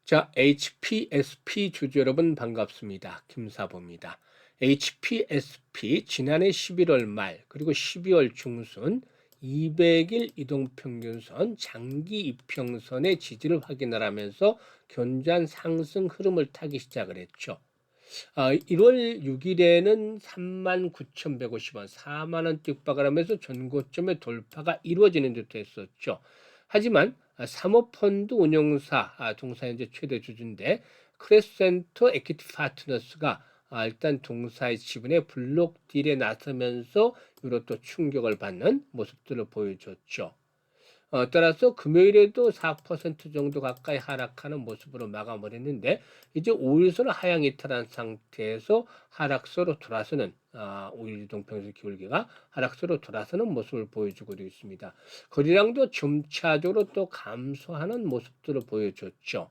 자, HPSP 주주 여러분 반갑습니다. 김사부입니다. HPSP 지난해 11월 말 그리고 12월 중순 200일 이동평균선 장기 이평선의 지지를 확인하면서 견고한 상승 흐름을 타기 시작을 했죠. 1월 6일에는 39,150원, 4만 원대 육박을 하면서 전고점의 돌파가 이루어지는 듯 했었죠. 하지만 사모펀드 운용사 동사 현재 최대 주주인데 크레센토 에퀴티 파트너스가 일단 동사의 지분의 블록 딜에 나서면서 이로 또 충격을 받는 모습들을 보여줬죠. 따라서 금요일에도 4% 정도 가까이 하락하는 모습으로 마감을 했는데 이제 5일선을 하향 이탈한 상태에서 하락세로 돌아서는 5일 이동평균 기울기가 하락세로 돌아서는 모습을 보여주고 있습니다. 거래량도 점차적으로 또 감소하는 모습들을 보여줬죠.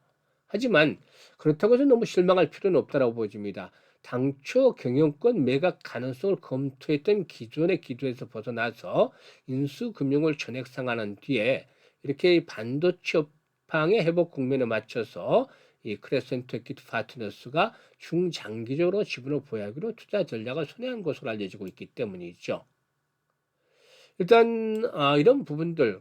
하지만 그렇다고 해서 너무 실망할 필요는 없다고 보여집니다. 당초 경영권 매각 가능성을 검토했던 기존의 기조에서 벗어나서 인수금융을 전액 상환한 뒤에 이렇게 반도체 업황의 회복 국면에 맞춰서 이 크레센토 에퀴티 파트너스가 중장기적으로 지분을 보유하기로 투자 전략을 선회한 것으로 알려지고 있기 때문이죠. 일단 이런 부분들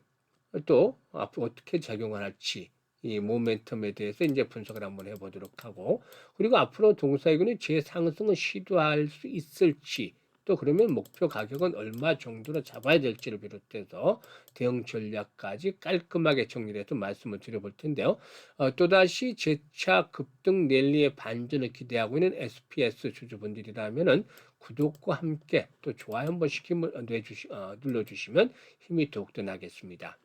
또 앞으로 어떻게 작용을 할지 이 모멘텀에 대해서 이제 분석을 한번 해보도록 하고, 그리고 앞으로 동사이군이 재상승을 시도할 수 있을지, 또 그러면 목표 가격은 얼마 정도로 잡아야 될지를 비롯해서 대응 전략까지 깔끔하게 정리를 해서 말씀을 드려볼 텐데요. 또다시 재차 급등 랠리의 반전을 기대하고 있는 SPS 주주분들이라면은 구독과 함께 또 좋아요 한번 눌러주시면 힘이 더욱더 나겠습니다.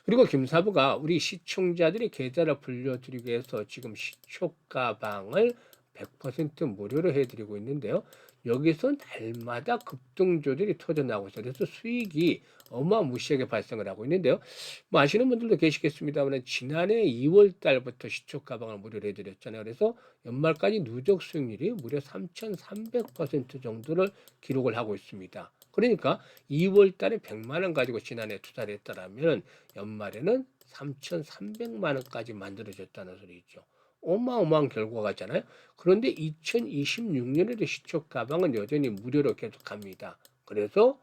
그리고 김사부가 우리 시청자들이 계좌를 불려드리기 위해서 지금 시초가방을 100% 무료로 해드리고 있는데요. 여기서 날마다 급등 조절이 터져나오고 있어요. 그래서 수익이 어마무시하게 발생을 하고 있는데요. 뭐 아시는 분들도 계시겠습니다만 지난해 2월 달부터 시초가방을 무료로 해드렸잖아요. 그래서 연말까지 누적 수익률이 무려 3,300% 정도를 기록을 하고 있습니다. 그러니까 2월 달에 100만 원 가지고 지난해 투자를 했다라면 연말에는 3,300만 원까지 만들어졌다는 소리죠. 어마어마한 결과가잖아요. 그런데 2026년에도 시초 가방은 여전히 무료로 계속합니다. 그래서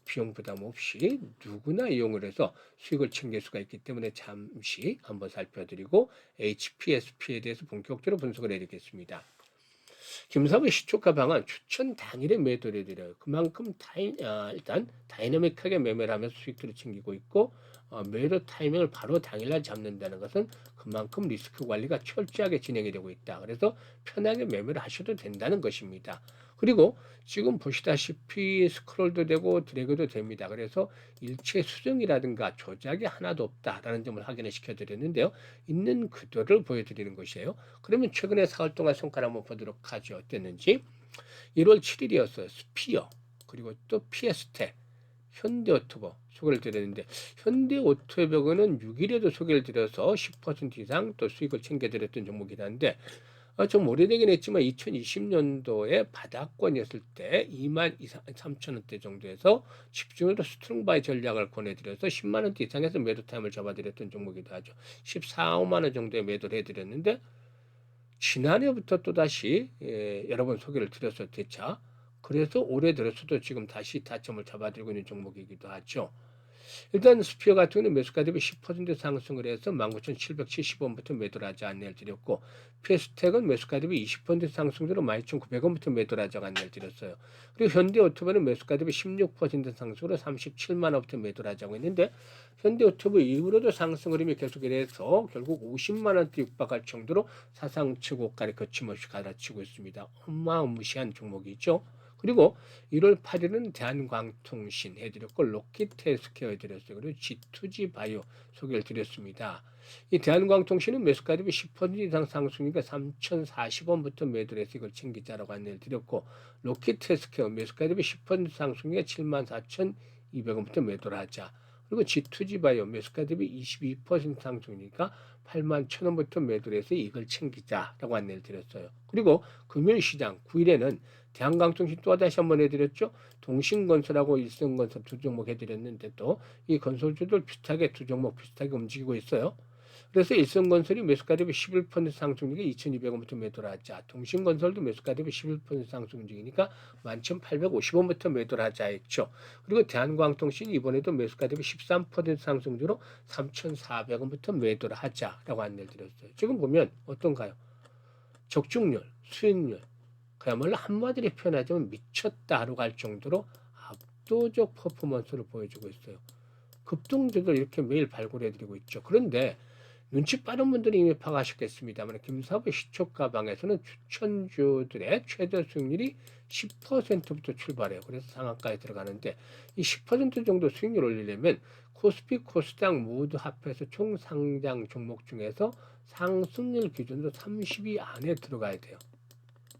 비용 부담 없이 누구나 이용을 해서 수익을 챙길 수가 있기 때문에 잠시 한번 살펴드리고 HPSP에 대해서 본격적으로 분석을 해드리겠습니다. 김사부 시초가 방은 추천 당일에 매도를 해드려요. 그만큼 일단 다이내믹하게 매매를 하면서 수익들을 챙기고 있고, 매도 타이밍을 바로 당일날 잡는다는 것은 그만큼 리스크 관리가 철저하게 진행이 되고 있다. 그래서 편하게 매매를 하셔도 된다는 것입니다. 그리고 지금 보시다시피 스크롤도 되고 드래그도 됩니다. 그래서 일체 수정이라든가 조작이 하나도 없다라는 점을 확인을 시켜드렸는데요. 있는 그대로를 보여드리는 것이에요. 그러면 최근에 4월 동안 성과를 한번 보도록 하죠. 어땠는지. 1월 7일이었어요. 스피어, 그리고 또 피에스텍, 현대오토버 소개를 드렸는데, 현대오토버는 6일에도 소개를 드려서 10% 이상 또 수익을 챙겨드렸던 종목이라는데, 좀 오래되긴 했지만 2020년도에 바닥권이었을 때 23,000원대 정도에서 집중해서 스트롱바이 전략을 권해드려서 10만원대 이상에서 매도 타임을 잡아드렸던 종목이기도 하죠. 14, 5만원 정도에 매도를 해드렸는데, 지난해부터 또다시 여러 번 소개를 드렸어요. 대차. 그래서 올해 들어서도 지금 다시 타점을 잡아들고 있는 종목이기도 하죠. 일단 스피어 같은 경우는 매수가 대비 10% 상승을 해서 19,770원부터 매도를 하자 안내를 드렸고, 피에스텍은 매수가 대비 20% 상승으로 12,900원부터 매도를 하자 안내를 드렸어요. 그리고 현대오토바는 매수가 대비 16% 상승으로 37만원부터 매도를 하자고 했는데, 현대오토바 이후로도 상승 흐름이 계속해서 결국 50만원대 육박할 정도로 사상 최고가를 거침없이 갈아치고 있습니다. 어마무시한 종목이죠. 그리고 1월 8일은 대한광통신 해드렸고, 로키트헬스케어 해드렸어요. 그리고 G2G 바이오 소개를 드렸습니다. 이 대한광통신은 매수가 대비 10% 이상 상승이니까 3,040원부터 매도를 해서 이걸 챙기자라고 안내를 드렸고, 로키트헬스케어 매수가 대비 10% 상승이니까 74,200원부터 매도를 하자. 그리고 G2G 바이오 매수가 대비 22% 상승이니까 81,000원부터 매도를 해서 이걸 챙기자라고 안내를 드렸어요. 그리고 금요일시장 9일에는 대한광통신 또 다시 한번 해드렸죠. 동신건설하고 일성건설 두 종목 해드렸는데 또 이 건설주들 비슷하게 두 종목 비슷하게 움직이고 있어요. 그래서 일성건설이 매수가 대비 11% 상승 중에 2,200원부터 매도를 하자. 동신건설도 매수가 대비 11% 상승 중이니까 11,850원부터 매도를 하자 했죠. 그리고 대한광통신 이번에도 매수가 대비 13% 상승 중으로 3,400원부터 매도를 하자라고 안내를 드렸어요. 지금 보면 어떤가요? 적중률, 수익률, 그야말로 한마디로 표현하자면 미쳤다로 갈 정도로 압도적 퍼포먼스를 보여주고 있어요. 급등주도 이렇게 매일 발굴해드리고 있죠. 그런데 눈치 빠른 분들이 이미 파악하셨겠습니다만 김사부 시초가방에서는 추천주들의 최저 수익률이 10%부터 출발해요. 그래서 상한가에 들어가는데 이 10% 정도 수익률 올리려면 코스피, 코스닥 모두 합해서 총 상장 종목 중에서 상승률 기준으로 30위 안에 들어가야 돼요.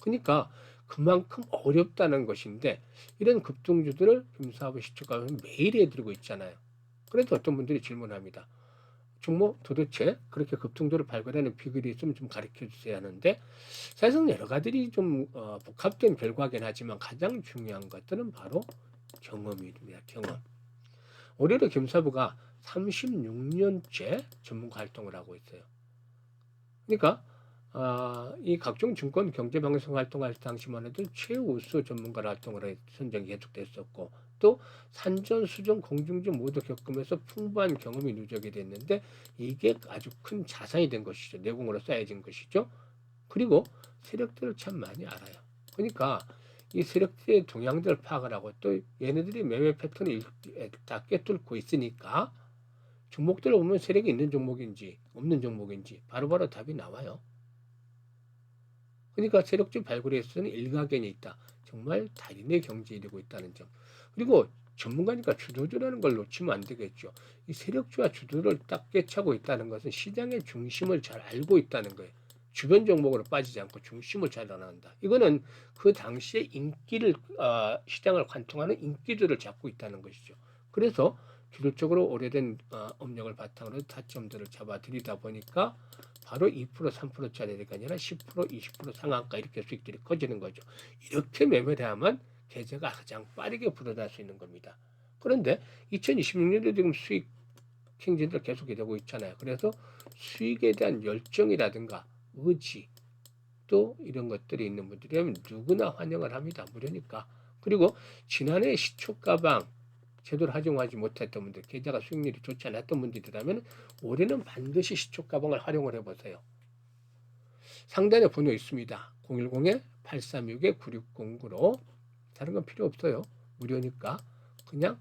그러니까 그만큼 어렵다는 것인데 이런 급등주들을 김사부 시초가방은 매일 해드리고 있잖아요. 그래도 어떤 분들이 질문합니다. 종목 도대체 그렇게 급등주를 발굴하는 비결이 있으면 좀 가르쳐 주세요 하는데 사실은 여러 가지들이 좀 복합된 결과긴 하지만 가장 중요한 것들은 바로 경험입니다. 경험. 올해로 김사부가 36년째 전문가 활동을 하고 있어요. 그러니까 이 각종 증권 경제 방송 활동할 당시만 해도 최우수 전문가 활동을 선정이 계속됐었고 또 산전 수전 공중전 모두 겪으면서 풍부한 경험이 누적이 됐는데 이게 아주 큰 자산이 된 것이죠. 내공으로 쌓여진 것이죠. 그리고 세력들을 참 많이 알아요. 그러니까 이 세력들의 동향들을 파악을 하고 또 얘네들이 매매 패턴을 다 꿰뚫고 있으니까 종목들을 보면 세력이 있는 종목인지 없는 종목인지 바로바로 답이 나와요. 그러니까 세력주 발굴에서는 일가견이 있다. 정말 달인의 경지에 이르고 있다는 점. 그리고 전문가니까 주도주라는 걸 놓치면 안 되겠죠. 이 세력주와 주도를 딱 꿰차고 있다는 것은 시장의 중심을 잘 알고 있다는 거예요. 주변 종목으로 빠지지 않고 중심을 잘 알아낸다. 이거는 그 당시에 인기를 시장을 관통하는 인기들을 잡고 있다는 것이죠. 그래서 기술적으로 오래된 업력을 바탕으로 타점들을 잡아들이다 보니까 바로 2%, 3%짜리가 아니라 10%, 20% 상한가 이렇게 수익들이 커지는 거죠. 이렇게 매매를 하면 계좌가 가장 빠르게 불어날 수 있는 겁니다. 그런데 2026년도 지금 수익 행진들 계속이 되고 있잖아요. 그래서 수익에 대한 열정이라든가 의지 또 이런 것들이 있는 분들이라면 누구나 환영을 합니다. 무료니까. 그리고 지난해 시초가방 제대로 활용하지 못했던 분들, 계좌가 수익률이 좋지 않았던 분들이라면 올해는 반드시 시초가방을 활용을 해보세요. 상단에 번호 있습니다. 010-836-9609로 다른 건 필요 없어요. 무료니까 그냥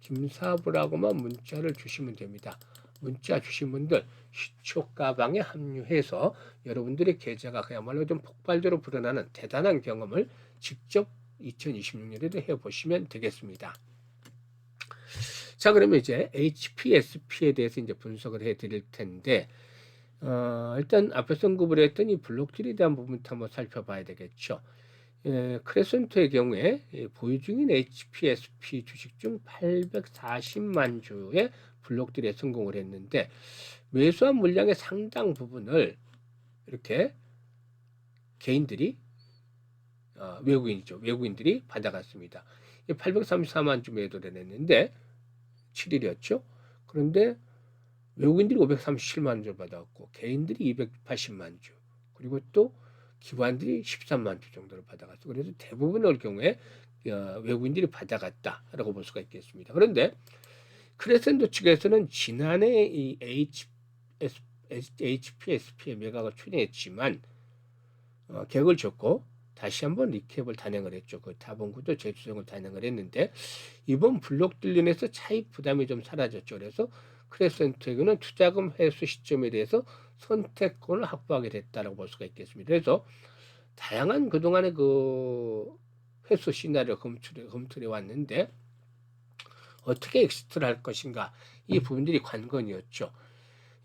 김사부라고만 문자를 주시면 됩니다. 문자 주신 분들 시초가방에 합류해서 여러분들의 계좌가 그야말로 좀 폭발적으로 불어나는 대단한 경험을 직접 2026년에도 해보시면 되겠습니다. 자, 그러면 이제 HPSP에 대해서 이제 분석을 해드릴 텐데, 일단 앞에서 언급을 했던 이 블록들에 대한 부분부터 한번 살펴봐야 되겠죠. 크레센토의 경우에 보유 중인 HPSP 주식 중 840만 주의 블록들에 성공을 했는데, 매수한 물량의 상당 부분을 이렇게 개인들이 외국인들이 받아갔습니다. 834만 주 매도를 했는데 7일이었죠. 그런데 외국인들이 537만 주를 받았고 개인들이 280만 주 그리고 또 기관들이 13만 주 정도를 받아갔어. 그래서 대부분의 경우에 외국인들이 받아갔다라고 볼 수가 있겠습니다. 그런데 크레센도 측에서는 지난해 이 HPSP의 매각을 추진했지만 계획을 줬고 다시 한번 리캡을 단행을 했죠. 그 다본구도 재조정을 단행을 했는데 이번 블록들 인해서 차익 부담이 좀 사라졌죠. 그래서 크레센트에게는 투자금 회수 시점에 대해서 선택권을 확보하게 됐다고 볼 수가 있겠습니다. 그래서 다양한 그동안의 그 회수 시나리오 검토해 왔는데 어떻게 엑시트를 할 것인가 이 부분들이 관건이었죠.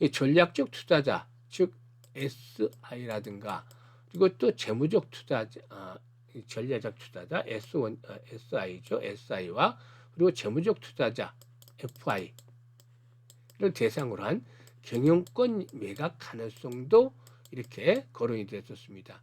이 전략적 투자자 즉 SI라든가 그리고 또 재무적 투자자, 전략적 투자자 SI죠. SI와 그리고 재무적 투자자 FI를 대상으로 한 경영권 매각 가능성도 이렇게 거론이 됐었습니다.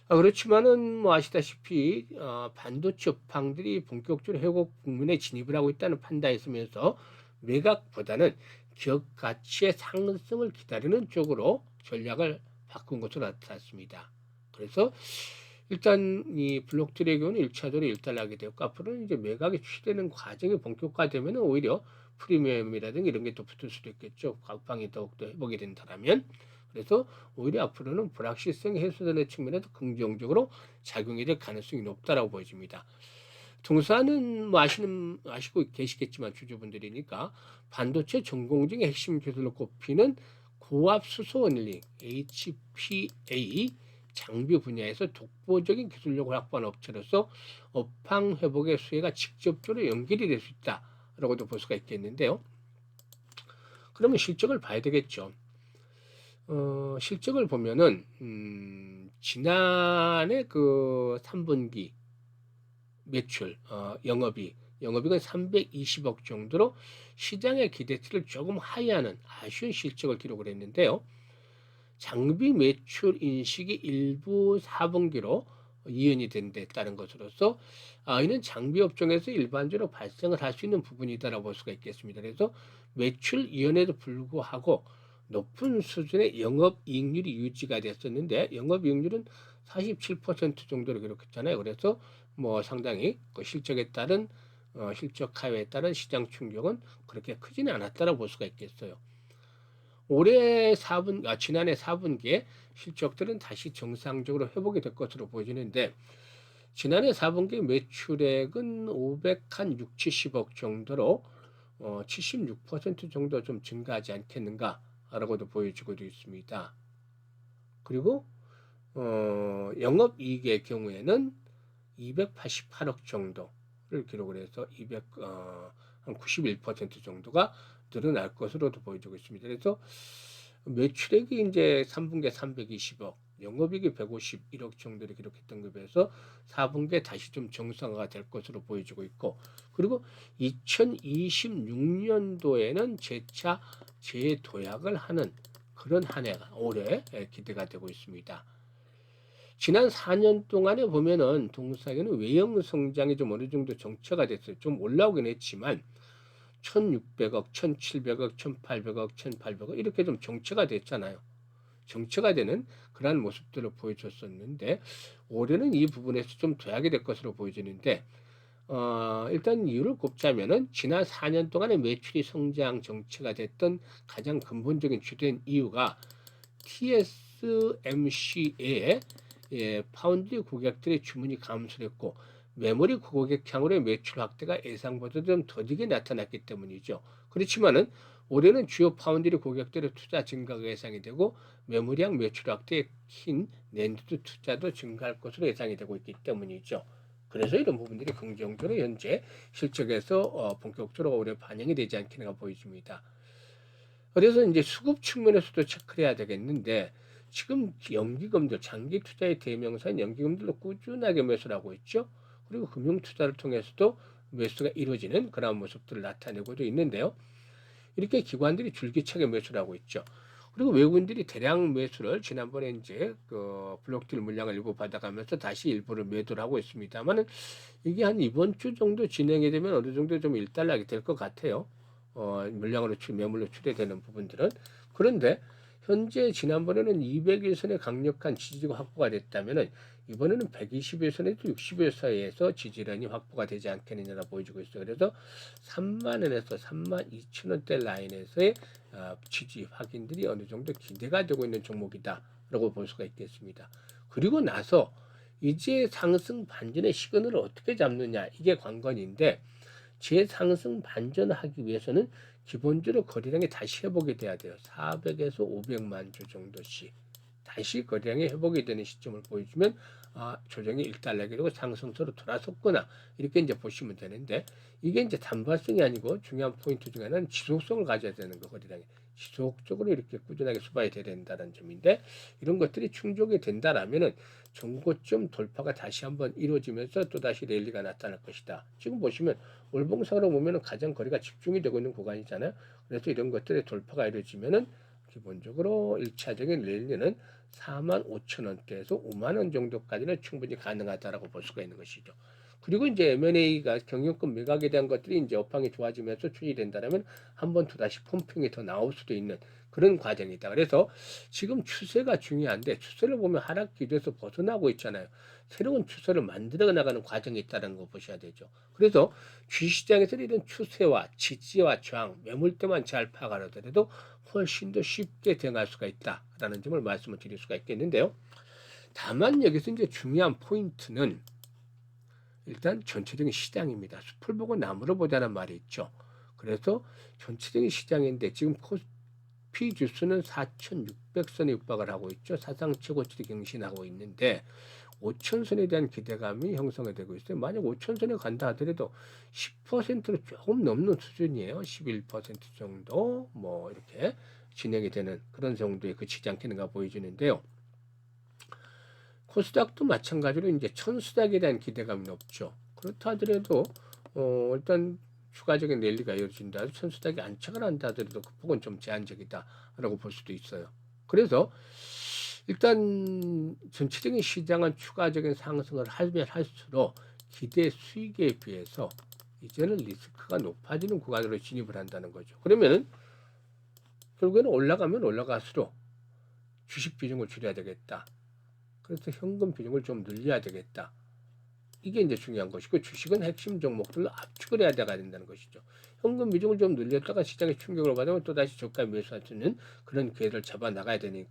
그렇지만은 뭐 아시다시피 반도체 업황들이 본격적으로 회복 국면에 진입을 하고 있다는 판단이 있으면서 매각보다는 기업 가치의 상승을 기다리는 쪽으로 전략을 바꾼 것으로 나타났습니다. 그래서 일단 이 블록들의 경우는 1차적으로 일단락이 되었고, 앞으로는 이제 매각이 추진되는 과정이 본격화되면 오히려 프리미엄이라든가 이런 게 또 붙을 수도 있겠죠. 가방이 더욱더 회복이 된다면. 그래서 오히려 앞으로는 불확실성이 해소되는 측면에서 긍정적으로 작용이 될 가능성이 높다라고 보여집니다. 동사는 뭐 아시고 계시겠지만 주주분들이니까 반도체 전공정의 핵심 기술로 꼽히는 고압 수소 원리 HPA 장비 분야에서 독보적인 기술력을 확보한 업체로서 업황 회복의 수혜가 직접적으로 연결이 될 수 있다라고도 볼 수가 있겠는데요. 그러면 실적을 봐야 되겠죠. 실적을 보면은 지난해 그 3분기 매출, 영업이익은 320억 정도로 시장의 기대치를 조금 하회하는 아쉬운 실적을 기록을 했는데요. 장비 매출 인식이 일부 4분기로 이연이 된 데 따른 것으로서 이는 장비 업종에서 일반적으로 발생을 할 수 있는 부분이다라고 볼 수가 있겠습니다. 그래서 매출 이연에도 불구하고 높은 수준의 영업이익률이 유지가 됐었는데, 영업이익률은 47% 정도로 기록했잖아요. 그래서 뭐 상당히 그 실적에 따른 실적 하회에 따른 시장 충격은 그렇게 크지는 않았다라고 볼 수가 있겠어요. 지난해 4분기에 실적들은 다시 정상적으로 회복이 될 것으로 보여지는데, 지난해 4분기 매출액은 506, 70억 정도로 76% 정도 좀 증가하지 않겠는가라고도 보여지고도 있습니다. 그리고 영업이익의 경우에는 288억 정도를 기록을 해서 한 91% 정도가 늘어날 것으로도 보여지고 있습니다. 그래서 매출액이 이제 3분기에 320억, 영업이익이 151억 정도를 기록했던 것에 비해서 4분기에 다시 좀 정상화가 될 것으로 보여지고 있고, 그리고 2026년도에는 재차 재도약을 하는 그런 한 해가 올해 기대가 되고 있습니다. 지난 4년 동안에 보면은 동사에는 외형 성장이 좀 어느 정도 정체가 됐어요. 좀 올라오긴 했지만 1,600억, 1,700억, 1,800억, 1,800억 이렇게 좀 정체가 됐잖아요. 정체가 되는 그러한 모습들을 보여줬었는데, 올해는 이 부분에서 좀 도약이 될 것으로 보여지는데, 일단 이유를 꼽자면은 지난 4년 동안의 매출이 성장 정체가 됐던 가장 근본적인 주된 이유가 TSMC의 파운드리 고객들의 주문이 감소했고, 메모리 고객향으로의 매출 확대가 예상보다 좀 더디게 나타났기 때문이죠. 그렇지만은 올해는 주요 파운드리 고객들의 투자 증가가 예상이 되고, 메모리향 매출 확대에 킨 낸드 투자도 증가할 것으로 예상이 되고 있기 때문이죠. 그래서 이런 부분들이 긍정적으로 현재 실적에서 본격적으로 올해 반영이 되지 않겠는가 보여집니다. 그래서 이제 수급 측면에서도 체크를 해야 되겠는데, 지금 연기금들, 장기 투자의 대명사인 연기금들도 꾸준하게 매수를 하고 있죠. 그리고 금융 투자를 통해서도 매수가 이루어지는 그런 모습들을 나타내고도 있는데요. 이렇게 기관들이 줄기차게 매수를 하고 있죠. 그리고 외국인들이 대량 매수를 지난번에 이제 그 블록딜 물량을 일부 받아가면서 다시 일부를 매도를 하고 있습니다만은, 이게 한 이번 주 정도 진행이 되면 어느 정도 좀 일단락이 될 것 같아요. 물량으로 매물로 출회되는 부분들은. 그런데 현재 지난번에는 200일선의 강력한 지지가 확보가 됐다면은, 이번에는 120일선에서 60일 사이에서 지지란이 확보가 되지 않겠느냐 보여지고 있어요. 그래서 3만 원에서 3만 2천 원대 라인에서의 지지 확인들이 어느 정도 기대가 되고 있는 종목이다라고 볼 수가 있겠습니다. 그리고 나서 이제 상승 반전의 시그널을 어떻게 잡느냐, 이게 관건인데, 재상승 반전하기 위해서는 기본적으로 거래량이 다시 회복이 돼야 돼요. 400에서 500만 주 정도씩 다시 거래량이 회복이 되는 시점을 보여주면, 조정이 일단락이 되고 상승세로 돌아섰구나, 이렇게 이제 보시면 되는데, 이게 이제 단발성이 아니고 중요한 포인트 중에 하나는 지속성을 가져야 되는 거, 거래량이 지속적으로 이렇게 꾸준하게 수반이 돼야 된다는 점인데, 이런 것들이 충족이 된다라면은 정고점 돌파가 다시 한번 이루어지면서 또다시 랠리가 나타날 것이다. 지금 보시면 월봉상으로 보면은 가장 거래가 집중이 되고 있는 구간이잖아요. 그래서 이런 것들의 돌파가 이루어지면은 기본적으로 1차적인 랠리는 4만 5천 원대에서 5만 원 정도까지는 충분히 가능하다라고 볼 수가 있는 것이죠. 그리고 이제 M&A가 경영권 매각에 대한 것들이 이제 업황이 좋아지면서 추진이 된다면 한 번 또 다시 펌핑이 더 나올 수도 있는 그런 과정이다. 그래서 지금 추세가 중요한데 추세를 보면 하락 기조에서 벗어나고 있잖아요. 새로운 추세를 만들어 나가는 과정이 있다는 거 보셔야 되죠. 그래서 주식시장에서 이런 추세와 지지와 저항, 매물대만 잘 파악하더라도 훨씬 더 쉽게 대응할 수가 있다라는 점을 말씀을 드릴 수가 있겠는데요. 다만 여기서 이제 중요한 포인트는 일단 전체적인 시장입니다. 숲을 보고 나무를 보자는 말이 있죠. 그래서 전체적인 시장인데 지금 코스피 지수는 4,600선에 육박을 하고 있죠. 사상 최고치를 경신하고 있는데 5천선에 대한 기대감이 형성이 되고 있어요. 만약 5천선에 간다 하더라도 10%로 조금 넘는 수준이에요. 11% 정도 뭐 이렇게 진행이 되는 그런 정도에 그치지 않겠는가 보여지는데요. 코스닥도 마찬가지로 이제 천수닥에 대한 기대감이 높죠. 그렇다 하더라도 일단 추가적인 랠리가 이어진다. 천수닥이 안착을 한다 하더라도 그 폭은 좀 제한적이다라고 볼 수도 있어요. 그래서 일단 전체적인 시장은 추가적인 상승을 하면 할수록 기대 수익에 비해서 이제는 리스크가 높아지는 구간으로 진입을 한다는 거죠. 그러면은 결국에는 올라가면 올라갈수록 주식 비중을 줄여야 되겠다. 그래서 현금 비중을 좀 늘려야 되겠다. 이게 이제 중요한 것이고 주식은 핵심 종목들로 압축을 해야 된다는 것이죠. 현금 비중을 좀 늘렸다가 시장에 충격을 받으면 또다시 저가 매수하는 그런 기회를 잡아 나가야 되는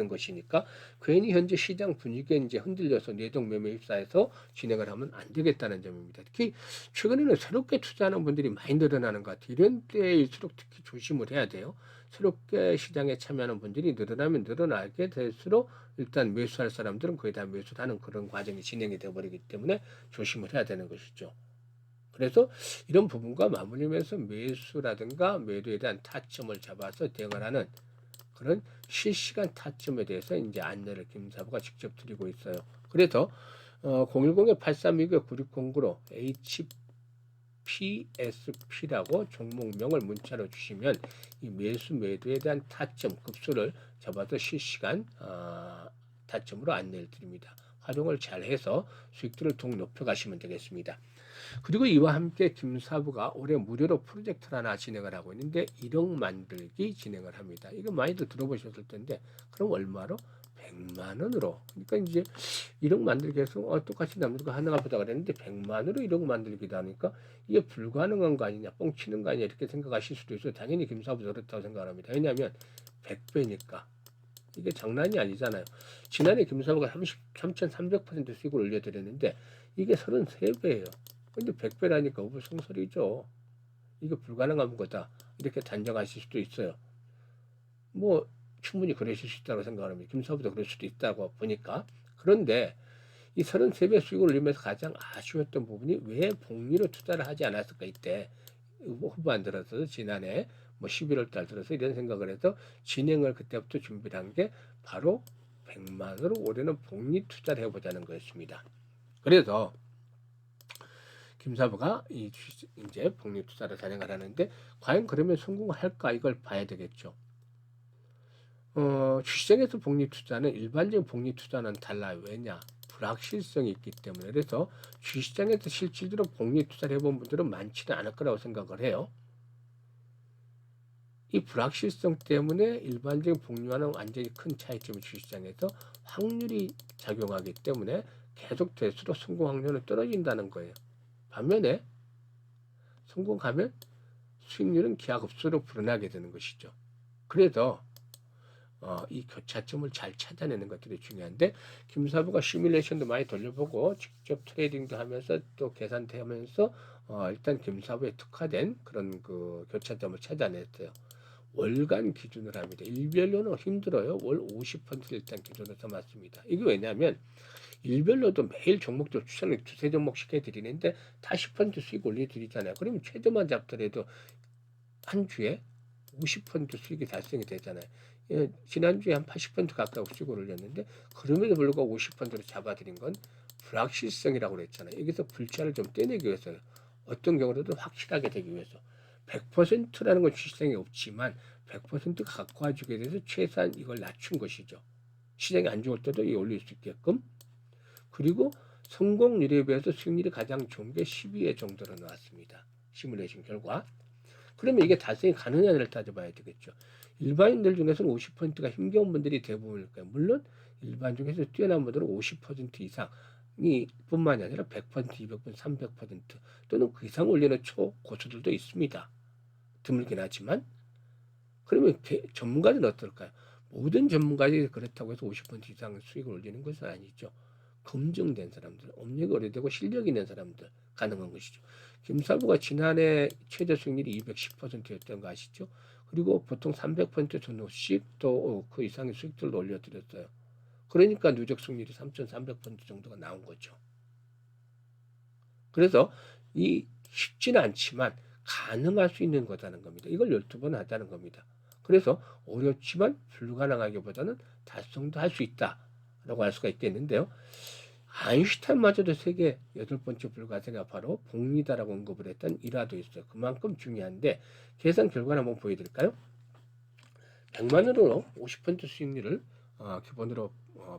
것이니까 괜히 현재 시장 분위기에 이제 흔들려서 내동 매매 입사해서 진행을 하면 안 되겠다는 점입니다. 특히 최근에는 새롭게 투자하는 분들이 많이 늘어나는 것 같아요. 이런 때일수록 특히 조심을 해야 돼요. 새롭게 시장에 참여하는 분들이 늘어나면 늘어나게 될수록 일단 매수할 사람들은 거의 다 매수를 하는 그런 과정이 진행이 되어버리기 때문에 조심을 해야 되는 것이죠. 그래서 이런 부분과 맞물리면서 매수라든가 매도에 대한 타점을 잡아서 대응을 하는 그런 실시간 타점에 대해서 이제 안내를 김사부가 직접 드리고 있어요. 그래서 010-8329-9609로 HPSP라고 종목명을 문자로 주시면 이 매수 매도에 대한 타점 급수를 잡아서 실시간 타점으로 안내를 드립니다. 활용을 잘 해서 수익들을 더 높여가시면 되겠습니다. 그리고 이와 함께 김사부가 올해 무료로 프로젝트를 하나 진행을 하고 있는데 1억 만들기 진행을 합니다. 이거 많이들 들어보셨을 텐데 그럼 얼마로? 100만 원으로. 그러니까 이제 1억 만들기 해서 똑같이 남들과 하나가 보다 그랬는데 100만 원으로 1억 만들기다 하니까 이게 불가능한 거 아니냐, 뻥치는 거 아니냐 이렇게 생각하실 수도 있어요. 당연히 김사부도 그렇다고 생각합니다. 왜냐하면 100배니까. 이게 장난이 아니잖아요. 지난해 김사부가 3,300% 수익을 올려드렸는데 이게 33배예요. 근데 100배라니까 어불성설이죠. 이거 불가능한 거다. 이렇게 단정하실 수도 있어요. 뭐 충분히 그러실 수 있다고 생각합니다. 김사부도 그럴 수도 있다고 보니까. 그런데 이 33배 수익을 올리면서 가장 아쉬웠던 부분이 왜 복리로 투자를 하지 않았을까 이때 후반 들어서 지난해 뭐 11월 달 들어서 이런 생각을 해서 진행을 그때부터 준비를 한 게 바로 100만으로 올해는 복리 투자를 해보자는 거였습니다. 그래서 김사부가 이제 복리 투자를 단행을 하는데 과연 그러면 성공할까 이걸 봐야 되겠죠. 주식시장에서 복리 투자는 일반적인 복리 투자는 달라요. 왜냐? 불확실성이 있기 때문에. 그래서 주식시장에서 실질적으로 복리 투자를 해본 분들은 많지는 않을 거라고 생각을 해요. 이 불확실성 때문에 일반적인 복리와는 완전히 큰 차이점이 주식시장에서 확률이 작용하기 때문에 계속 될수록 성공 확률은 떨어진다는 거예요. 반면에 성공하면 수익률은 기하급수로 불어나게 되는 것이죠. 그래서 이 교차점을 잘 찾아내는 것들이 중요한데 김사부가 시뮬레이션도 많이 돌려보고 직접 트레이딩도 하면서 또 계산도 하면서 일단 김사부에 특화된 그런 그 교차점을 찾아냈어요. 월간 기준으로 합니다. 일별로는 힘들어요. 월 50%를 일단 기준으로 삼았습니다. 이게 왜냐하면 일별로도 매일 종목들 추천을 두세 종목씩 해드리는데 다 10% 수익 올려드리잖아요. 그러면 최저만 잡더라도 한 주에 50% 수익이 달성이 되잖아요. 예, 지난주에 한 80% 가까이 수익을 올렸는데 그럼에도 불구하고 50%를 잡아드린 건 불확실성이라고 그랬잖아요. 여기서 불자를 좀 떼내기 위해서요. 어떤 경우라도 확실하게 되기 위해서 100%라는 건 주식시장에 없지만 100%가 갖고 와주게 돼서 최소한 이걸 낮춘 것이죠. 시장이 안 좋을 때도 이 올릴 수 있게끔. 그리고 성공률에 비해서 수익률이 가장 좋은 게 12회 정도로 나왔습니다. 시뮬레이션 결과. 그러면 이게 달성이 가느냐를 따져봐야 되겠죠. 일반인들 중에서는 50%가 힘겨운 분들이 대부분일 거예요. 물론 일반 중에서 뛰어난 분들은 50% 이상이 뿐만이 아니라 100%, 200%, 300% 또는 그 이상 올리는 초고수들도 있습니다. 드물긴 하지만. 그러면 전문가들은 어떨까요? 모든 전문가들이 그렇다고 해서 50% 이상 수익을 올리는 것은 아니죠. 검증된 사람들, 업력이 오래되고 실력 있는 사람들 가능한 것이죠. 김사부가 지난해 최저 수익률이 210%였던 거 아시죠? 그리고 보통 300% 전후씩 또 그 이상의 수익들을 올려드렸어요. 그러니까 누적 수익률이 3,300% 정도가 나온 거죠. 그래서 이 쉽지는 않지만 가능할 수 있는 거다는 겁니다. 이걸 12번 하자는 겁니다. 그래서 어렵지만 불가능하기보다는 달성도 할 수 있다라고 할 수가 있겠는데요. 아인슈타인마저도 세계 8번째 불가사가 바로 복리다라고 언급을 했던 일화도 있어요. 그만큼 중요한데 계산 결과를 한번 보여드릴까요? 100만 원으로 50% 수익률을 기본으로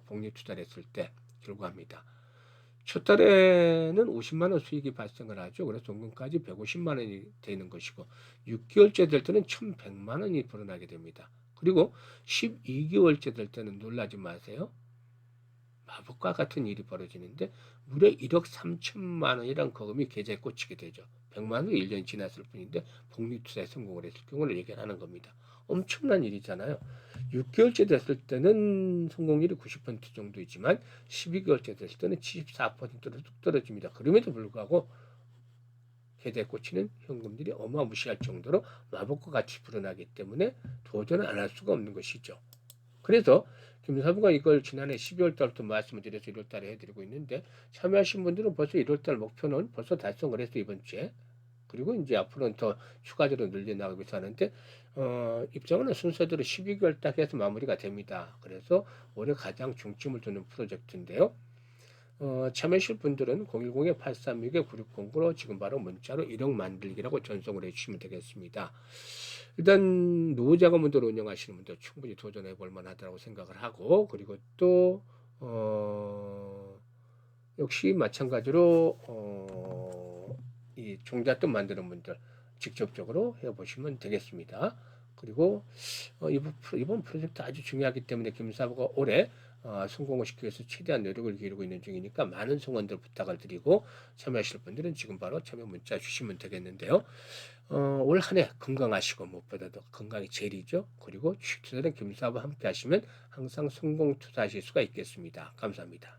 복리 투자를 했을 때 결과입니다. 첫 달에는 50만 원 수익이 발생을 하죠. 그래서 종금까지 150만 원이 되는 것이고 6개월째 될 때는 1,100만 원이 불어나게 됩니다. 그리고 12개월째 될 때는 놀라지 마세요. 마법과 같은 일이 벌어지는데 무려 1억 3천만 원이란 거금이 계좌에 꽂히게 되죠. 100만 원 1년이 지났을 뿐인데 복리투자에 성공을 했을 경우를 얘기하는 겁니다. 엄청난 일이잖아요. 6개월째 됐을 때는 성공률이 90% 정도이지만 12개월째 됐을 때는 74%로 뚝 떨어집니다. 그럼에도 불구하고 계좌에 꽂히는 현금들이 어마무시할 정도로 마법과 같이 불어나기 때문에 도전을 안 할 수가 없는 것이죠. 그래서 김사부가 이걸 지난해 12월 달부터 말씀을 드려서 1월 달에 해드리고 있는데 참여하신 분들은 벌써 1월 달 목표는 벌써 달성을 했어요, 이번 주에. 그리고 이제 앞으로는 더 추가적으로 늘려나가고 있어 하는데 입장은 순서대로 12개월 딱 해서 마무리가 됩니다. 그래서 올해 가장 중점을 두는 프로젝트인데요. 참여하실 분들은 010-836-9609로 지금 바로 문자로 1억 만들기라고 전송을 해주시면 되겠습니다. 일단 노후자금문들을 운영하시는 분들 충분히 도전해 볼 만하다고 생각을 하고 그리고 또 역시 마찬가지로 이 종잣돈 만드는 분들 직접적으로 해보시면 되겠습니다. 그리고 이번 프로젝트 아주 중요하기 때문에 김사부가 올해 성공을 시키기 위해서 최대한 노력을 기울이고 있는 중이니까 많은 성원들 부탁을 드리고 참여하실 분들은 지금 바로 참여 문자 주시면 되겠는데요. 올 한 해 건강하시고 무엇보다도 건강이 제일이죠. 그리고 주식 투자는 김사부와 함께 하시면 항상 성공 투자하실 수가 있겠습니다. 감사합니다.